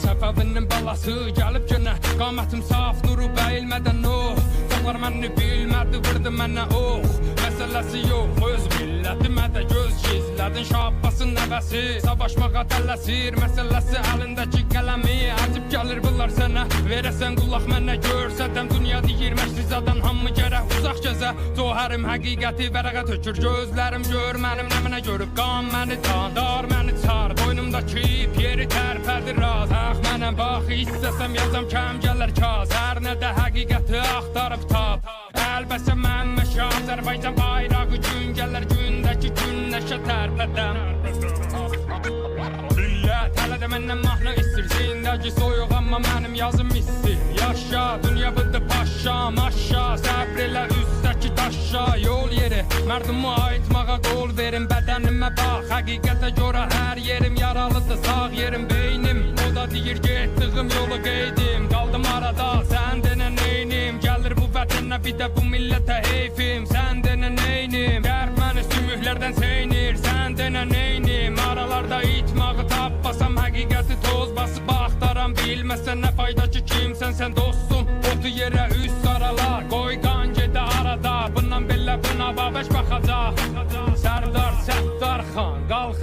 Səbəbinin balası gəlib günə, qamətim saf durub əyilmədən Uşaqlar məni bilmədi, vurdu mənə Məsələsi yox, öz millətimə də göz gizlədin Şabbasın nəvəsi, savaşmağa tələsir Məsələsi əlindəki qələmi Əcib gəlir bunlar sənə, verəsən qulaq mənə Görsədəm dünya deyir məşrizadan Hamı gərək uzaq gəzə, Cohərim həqiqəti vərəqə tökür Gözlərim gör mənim nəminə görüb Qan məni dar məni çar Boynumdakı ip yeri tərpədir raz Mənəm bax, istəsəm yazam kəm gələr kaz Hər nədə həqiqəti axtarıb tap Əlbəsə mən məşə Azərbaycan bayrağı gün gələr Gündəki günləşə tərpədəm Millət hələ də məndən mahnı istir Zindəki soyuq amma mənim yazım istir Yaşa, dünya bıdı paşa, maşa Səbr elə üstdəki daşa Yol yeri, mərdumu aytmağa qol verin Bədənimə bax, həqiqətə görə hər yerim Yaralıdır, sağ yerim, beynim Deyir getdiyim yolu qeydim Qaldım arada sən denə neynim Gəlir bu vətənə bir də bu millətə heyfim Sən denə neynim Qərb məni sümüklərdən seynir Sən denə neynim Aralarda itmağı tapmasam Həqiqəti toz basıb axtaram Bilməsən nə fayda ki kimsən sən dostum Otu yerə üst saralar Qoy qan gedə arada Bundan belə buna babəş baxacaq Sərdar Səttar xan qalxır